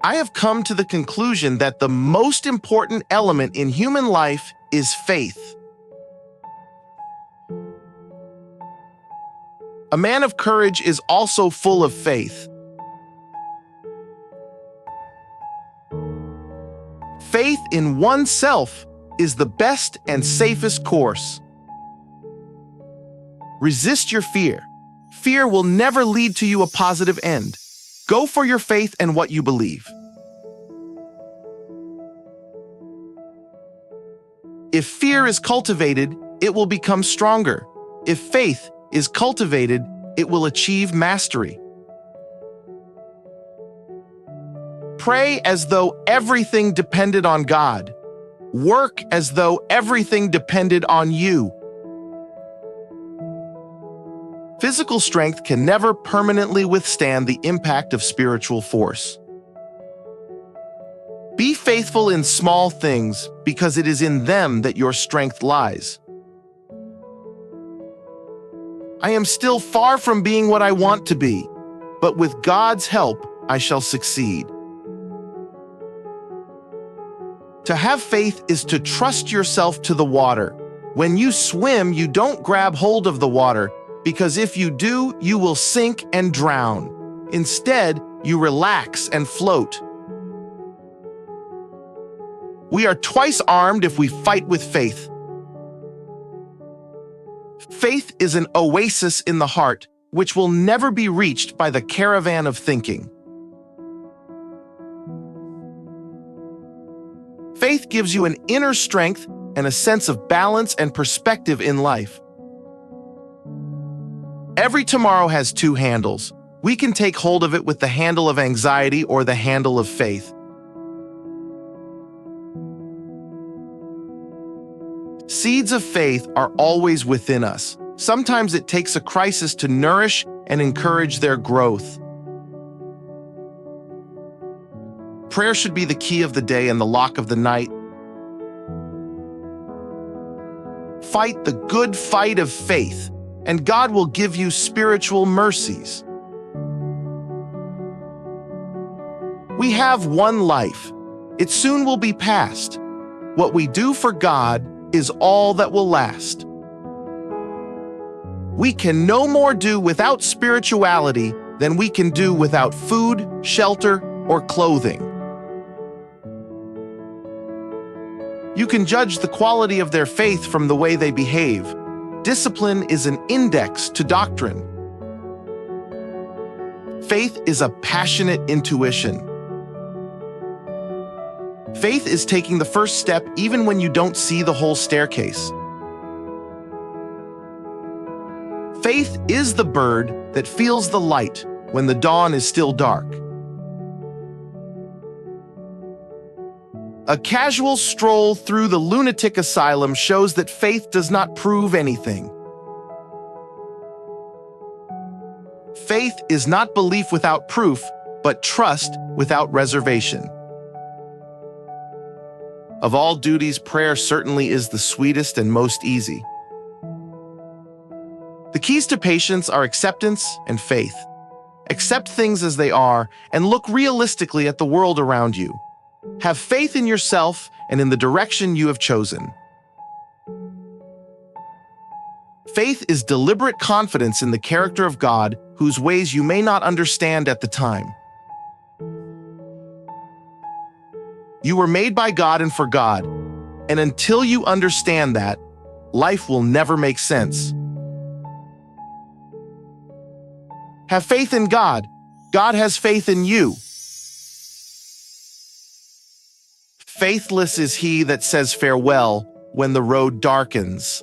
I have come to the conclusion that the most important element in human life is faith. A man of courage is also full of faith. Faith in oneself is the best and safest course. Resist your fear. Fear will never lead to you a positive end. Go for your faith and what you believe. If fear is cultivated, it will become stronger. If faith is cultivated, it will achieve mastery. Pray as though everything depended on God. Work as though everything depended on you. Physical strength can never permanently withstand the impact of spiritual force. Be faithful in small things because it is in them that your strength lies. I am still far from being what I want to be, but with God's help, I shall succeed. To have faith is to trust yourself to the water. When you swim, you don't grab hold of the water, because if you do, you will sink and drown. Instead, you relax and float. We are twice armed if we fight with faith. Faith is an oasis in the heart, which will never be reached by the caravan of thinking. Faith gives you an inner strength and a sense of balance and perspective in life. Every tomorrow has two handles. We can take hold of it with the handle of anxiety or the handle of faith. Seeds of faith are always within us. Sometimes it takes a crisis to nourish and encourage their growth. Prayer should be the key of the day and the lock of the night. Fight the good fight of faith, and God will give you spiritual mercies. We have one life. It soon will be past. What we do for God is all that will last. We can no more do without spirituality than we can do without food, shelter, or clothing. You can judge the quality of their faith from the way they behave. Discipline is an index to doctrine. Faith is a passionate intuition. Faith is taking the first step even when you don't see the whole staircase. Faith is the bird that feels the light when the dawn is still dark. A casual stroll through the lunatic asylum shows that faith does not prove anything. Faith is not belief without proof, but trust without reservation. Of all duties, prayer certainly is the sweetest and most easy. The keys to patience are acceptance and faith. Accept things as they are and look realistically at the world around you. Have faith in yourself and in the direction you have chosen. Faith is deliberate confidence in the character of God, whose ways you may not understand at the time. You were made by God and for God, and until you understand that, life will never make sense. Have faith in God. God has faith in you. Faithless is he that says farewell when the road darkens.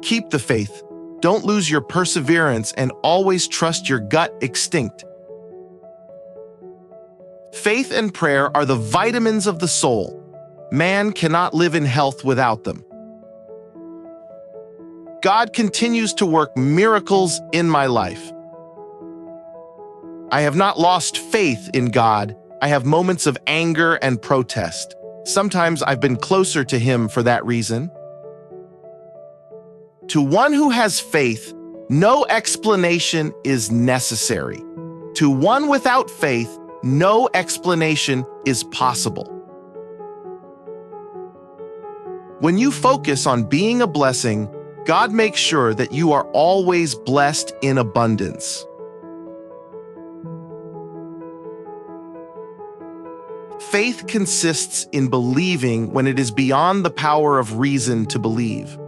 Keep the faith. Don't lose your perseverance and always trust your gut instinct. Faith and prayer are the vitamins of the soul. Man cannot live in health without them. God continues to work miracles in my life. I have not lost faith in God. I have moments of anger and protest. Sometimes I've been closer to Him for that reason. To one who has faith, no explanation is necessary. To one without faith, no explanation is possible. When you focus on being a blessing, God makes sure that you are always blessed in abundance. Faith consists in believing when it is beyond the power of reason to believe.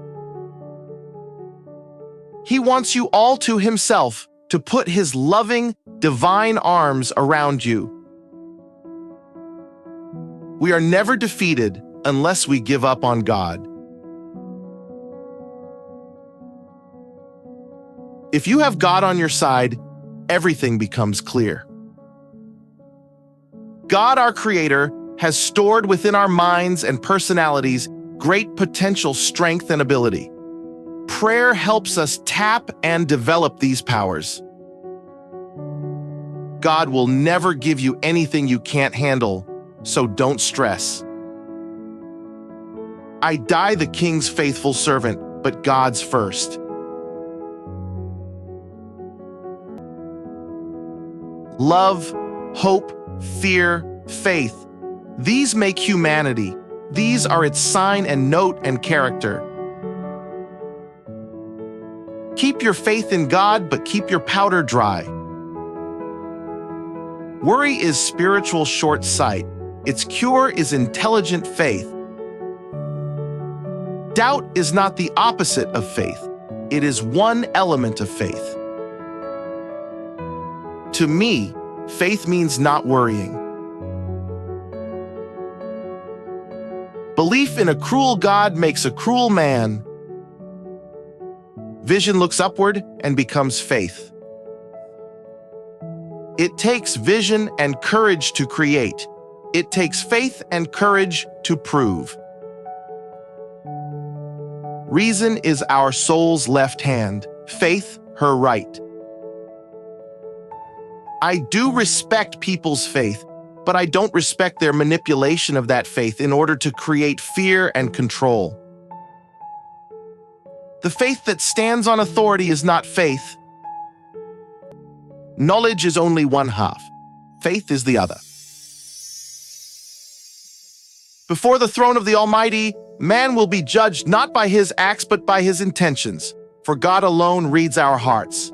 He wants you all to himself, to put his loving, divine arms around you. We are never defeated unless we give up on God. If you have God on your side, everything becomes clear. God, our Creator, has stored within our minds and personalities great potential strength and ability. Prayer helps us tap and develop these powers. God will never give you anything you can't handle, so don't stress. I die the King's faithful servant, but God's first. Love, hope, fear, faith. These make humanity. These are its sign and note and character. Keep your faith in God, but keep your powder dry. Worry is spiritual short sight. Its cure is intelligent faith. Doubt is not the opposite of faith. It is one element of faith. To me, faith means not worrying. Belief in a cruel God makes a cruel man. Vision looks upward and becomes faith. It takes vision and courage to create. It takes faith and courage to prove. Reason is our soul's left hand, faith her right. I do respect people's faith, but I don't respect their manipulation of that faith in order to create fear and control. The faith that stands on authority is not faith. Knowledge is only one half. Faith is the other. Before the throne of the Almighty, man will be judged not by his acts but by his intentions, for God alone reads our hearts.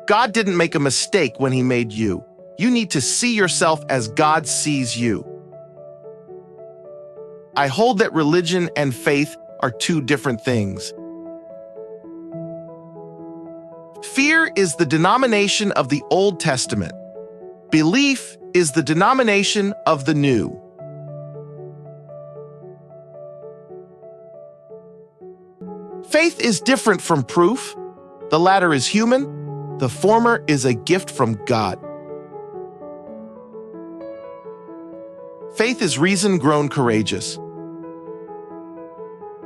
God didn't make a mistake when he made you. You need to see yourself as God sees you. I hold that religion and faith are two different things. Fear is the denomination of the Old Testament. Belief is the denomination of the New. Faith is different from proof. The latter is human. The former is a gift from God. Faith is reason grown courageous.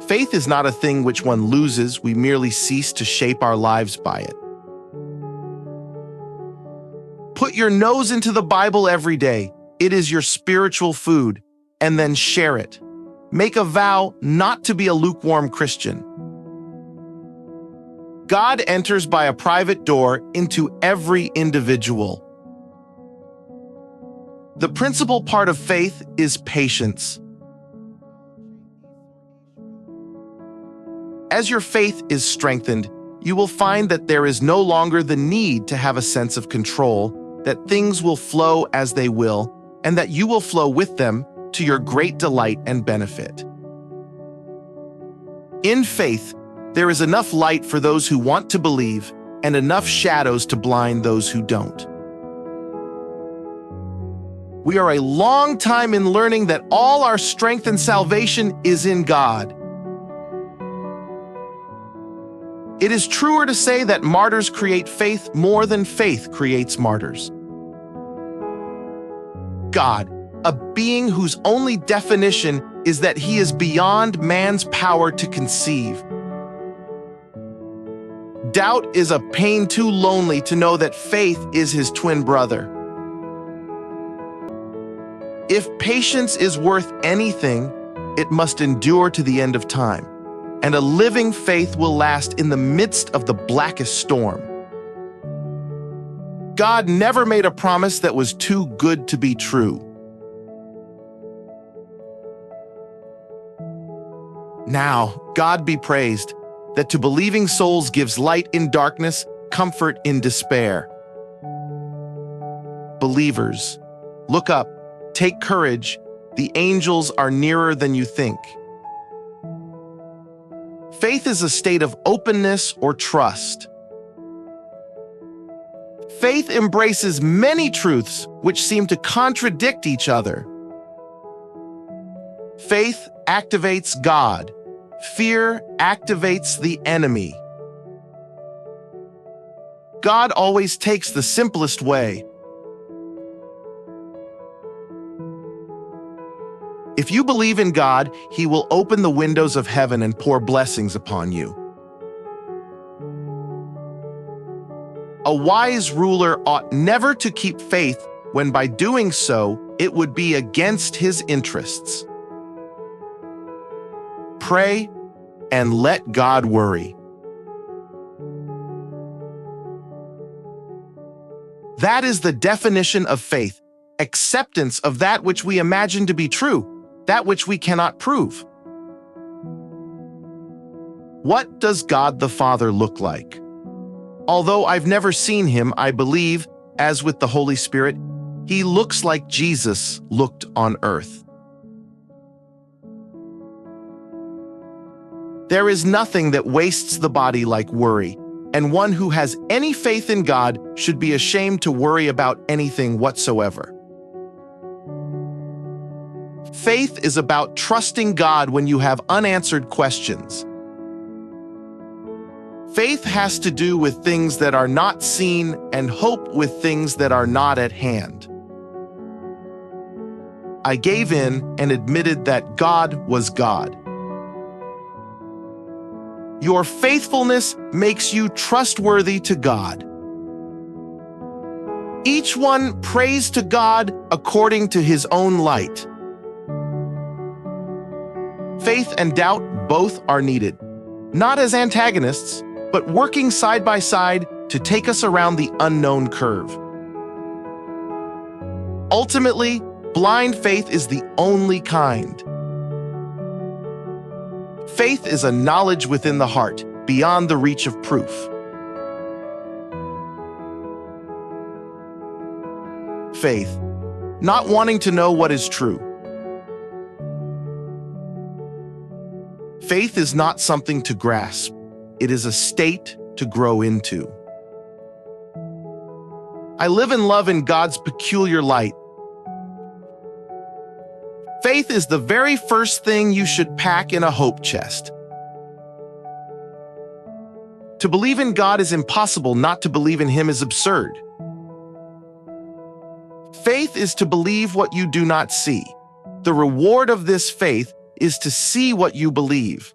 Faith is not a thing which one loses, we merely cease to shape our lives by it. Put your nose into the Bible every day. It is your spiritual food, and then share it. Make a vow not to be a lukewarm Christian. God enters by a private door into every individual. The principal part of faith is patience. As your faith is strengthened, you will find that there is no longer the need to have a sense of control, that things will flow as they will, and that you will flow with them to your great delight and benefit. In faith, there is enough light for those who want to believe and enough shadows to blind those who don't. We are a long time in learning that all our strength and salvation is in God. It is truer to say that martyrs create faith more than faith creates martyrs. God, a being whose only definition is that he is beyond man's power to conceive. Doubt is a pain too lonely to know that faith is his twin brother. If patience is worth anything, it must endure to the end of time, and a living faith will last in the midst of the blackest storm. God never made a promise that was too good to be true. Now, God be praised, that to believing souls gives light in darkness, comfort in despair. Believers, look up, take courage, the angels are nearer than you think. Faith is a state of openness or trust. Faith embraces many truths which seem to contradict each other. Faith activates God. Fear activates the enemy. God always takes the simplest way. If you believe in God, He will open the windows of heaven and pour blessings upon you. A wise ruler ought never to keep faith when by doing so, it would be against his interests. Pray and let God worry. That is the definition of faith, acceptance of that which we imagine to be true, that which we cannot prove. What does God the Father look like? Although I've never seen Him, I believe, as with the Holy Spirit, He looks like Jesus looked on earth. There is nothing that wastes the body like worry, and one who has any faith in God should be ashamed to worry about anything whatsoever. Faith is about trusting God when you have unanswered questions. Faith has to do with things that are not seen and hope with things that are not at hand. I gave in and admitted that God was God. Your faithfulness makes you trustworthy to God. Each one prays to God according to his own light. Faith and doubt both are needed, not as antagonists, but working side by side to take us around the unknown curve. Ultimately, blind faith is the only kind. Faith is a knowledge within the heart, beyond the reach of proof. Faith, not wanting to know what is true. Faith is not something to grasp. It is a state to grow into. I live and love in God's peculiar light. Faith is the very first thing you should pack in a hope chest. To believe in God is impossible, not to believe in Him is absurd. Faith is to believe what you do not see. The reward of this faith is to see what you believe.